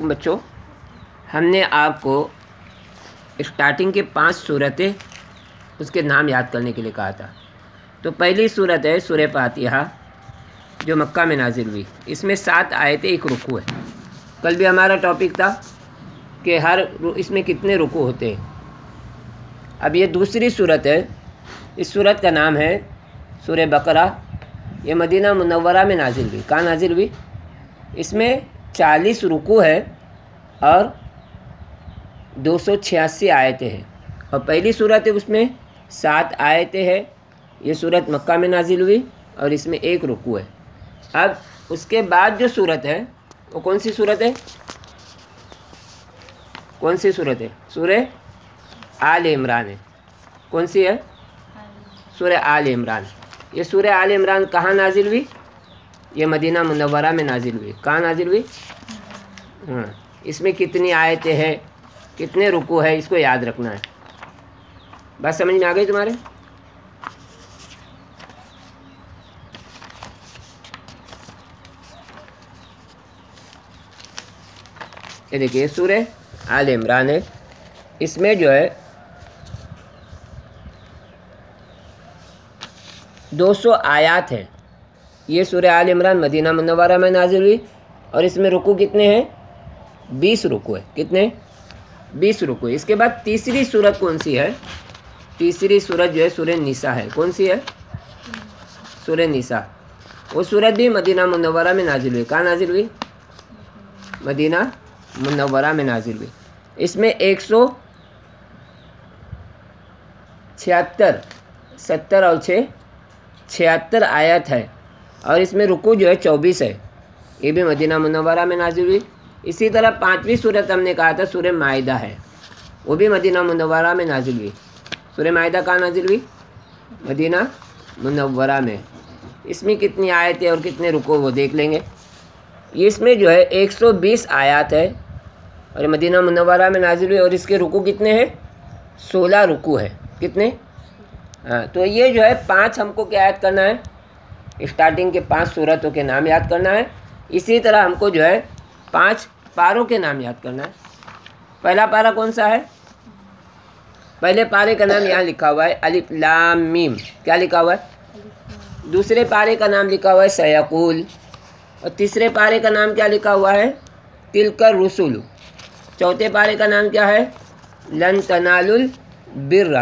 بچوں، ہم نے آپ کو اسٹارٹنگ کے 5 صورتیں اس کے نام یاد کرنے کے لیے کہا تھا۔ تو پہلی صورت ہے سورہ فاتحہ جو مکہ میں نازل ہوئی، اس میں 7 آیتیں، 1 رکوع ہے۔ کل بھی ہمارا ٹاپک تھا کہ اس میں کتنے رکوع ہوتے ہیں۔ اب یہ دوسری صورت ہے، اس صورت کا نام ہے سورہ بقرہ، یہ مدینہ منورہ میں نازل ہوئی۔ کہاں نازل ہوئی؟ اس میں 40 رکوع ہے اور 286 آیتیں ہیں، اور پہلی صورت ہے اس میں 7 آیتیں ہیں۔ یہ صورت مکہ میں نازل ہوئی اور اس میں 1 رکوع ہے۔ اب اس کے بعد جو صورت ہے وہ کون سی صورت ہے؟ کون سی صورت ہے؟ سورہ آل عمران ہے۔ کون سی ہے؟ سورہ آل عمران۔ یہ سورہ آل عمران کہاں نازل ہوئی؟ یہ مدینہ منورہ میں نازل ہوئی۔ کہاں نازل ہوئی؟ ہاں، اس میں کتنی آیتیں ہیں، کتنے رکوع ہے، اس کو یاد رکھنا ہے۔ بات سمجھ میں آ گئی تمہارے؟ یہ دیکھیے سورہ آل عمران ہے، اس میں جو ہے 200 آیات ہیں۔ یہ سورہ آل عمران مدینہ منورہ میں نازل ہوئی اور اس میں رکوع کتنے ہیں؟ 20 رکوع ہے۔ کتنے؟ 20 رکوع۔ اس کے بعد تیسری سورت کون سی ہے؟ تیسری سورت جو ہے سورہ نساء ہے۔ کون سی ہے؟ سورہ نساء۔ وہ سورت بھی مدینہ منورہ میں نازل ہوئی۔ کہاں نازل ہوئی؟ مدینہ منورہ میں نازل ہوئی۔ اس میں 176 70 اور 6 76 آیت ہے، اور اس میں رکوع جو ہے 24 ہے۔ یہ بھی مدینہ منورہ میں نازل ہوئی۔ اسی طرح 5ویں صورت ہم نے کہا تھا سورہ مائدہ ہے، وہ بھی مدینہ منورہ میں نازل ہوئی۔ سورہ مائدہ کہاں نازل ہوئی؟ مدینہ منورہ میں۔ اس میں کتنی آیتیں اور کتنے رکوع وہ دیکھ لیں گے۔ اس میں جو ہے 120 آیات ہے اور مدینہ منورہ میں نازل ہوئی، اور اس کے رکوع کتنے ہیں؟ 16 رکوع ہے۔ کتنے؟ ہاں، تو یہ جو ہے 5 ہم کو کیا یاد کرنا ہے؟ اسٹارٹنگ کے 5 صورتوں کے نام یاد کرنا ہے۔ اسی طرح ہم کو جو ہے 5 پاروں کے نام یاد کرنا ہے۔ پہلا پارہ کون سا ہے؟ پہلے پارے کا نام یہاں لکھا ہوا ہے الف لام میم۔ کیا لکھا ہوا ہے؟ دوسرے پارے کا نام لکھا ہوا ہے سیقول، اور تیسرے پارے کا نام کیا لکھا ہوا ہے؟ تلک الرسل۔ چوتھے پارے کا نام کیا ہے؟ لن تنالوا البر،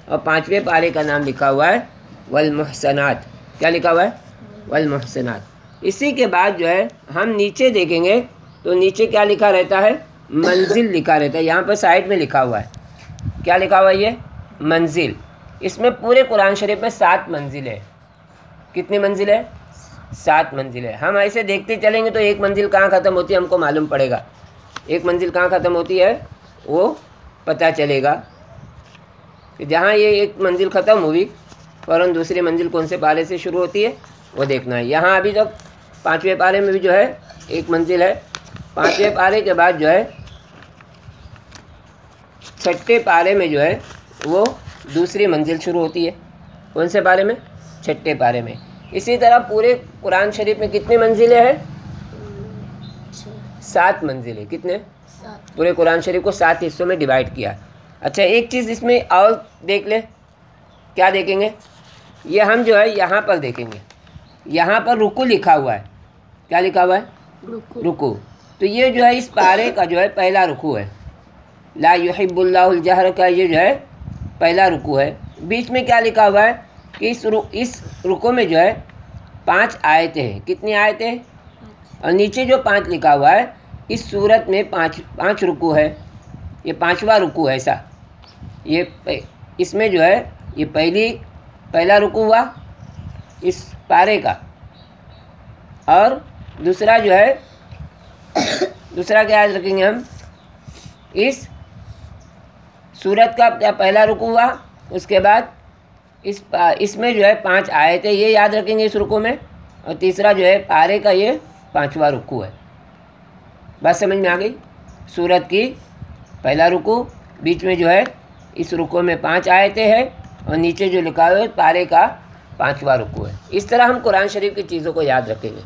اور 5ویں پارے کا نام لکھا ہوا ہے والمحسنات۔ کیا لکھا ہوا ہے؟ والمحسنات۔ اسی کے بعد جو ہے ہم نیچے دیکھیں گے تو نیچے کیا لکھا رہتا ہے؟ منزل لکھا رہتا ہے۔ یہاں پر سائڈ میں لکھا ہوا ہے، کیا لکھا ہوا ہے؟ یہ منزل۔ اس میں پورے قرآن شریف میں 7 منزل ہے۔ کتنی منزل ہے؟ 7 منزل ہے۔ ہم ایسے دیکھتے چلیں گے تو ایک منزل کہاں ختم ہوتی ہے ہم کو معلوم پڑے گا۔ ایک منزل کہاں ختم ہوتی ہے وہ پتہ چلے گا کہ جہاں یہ ایک منزل ختم ہوئی فوراً دوسری منزل کون سے پارے سے شروع ہوتی ہے وہ دیکھنا ہے۔ یہاں ابھی تک 5ویں پارے میں بھی جو ہے ایک منزل ہے۔ 5ویں پارے کے بعد جو ہے 6ٹھے پارے میں جو ہے وہ دوسری منزل شروع ہوتی ہے۔ کون سے پارے میں؟ 6ٹھے پارے میں۔ اسی طرح پورے قرآن شریف میں کتنی منزلیں ہیں؟ 7 منزلیں۔ کتنے؟ پورے قرآن شریف کو 7 حصوں میں ڈیوائیڈ کیا۔ اچھا، ایک چیز اس میں اور دیکھ لیں۔ کیا دیکھیں گے؟ یہ ہم جو ہے یہاں پر دیکھیں گے، یہاں پر رکوع لکھا ہوا ہے۔ کیا لکھا ہوا ہے؟ رکوع۔ تو یہ جو ہے اس پارے کا جو ہے پہلا رکوع ہے۔ لا یحب اللہ الجہر کا یہ جو ہے پہلا رکوع ہے۔ بیچ میں کیا لکھا ہوا ہے کہ اس رکوع میں جو ہے 5 آیتیں ہیں۔ کتنی آیتیں؟ اور نیچے جو 5 لکھا ہوا ہے اس صورت میں 5 رکوع ہے۔ یہ 5واں رکوع ہے ایسا۔ یہ اس میں جو ہے یہ پہلا رکوع ہوا اس پارے کا، اور دوسرا جو ہے دوسرا کیا یاد رکھیں گے ہم؟ اس سورت کا کیا پہلا رکوع ہوا، اس کے بعد اس میں جو ہے 5 آیتیں یہ یاد رکھیں گے اس رکوع میں، اور تیسرا جو ہے پارے کا یہ 5واں رکوع ہے۔ بات سمجھ میں آ گئی؟ سورت کی پہلا رکوع، بیچ میں جو ہے اس رکوع میں 5 آیتیں ہیں، اور نیچے جو لکھا ہوا ہے پارے کا 5واں رکوع ہے۔ اس طرح ہم قرآن شریف کی چیزوں کو یاد رکھیں گے۔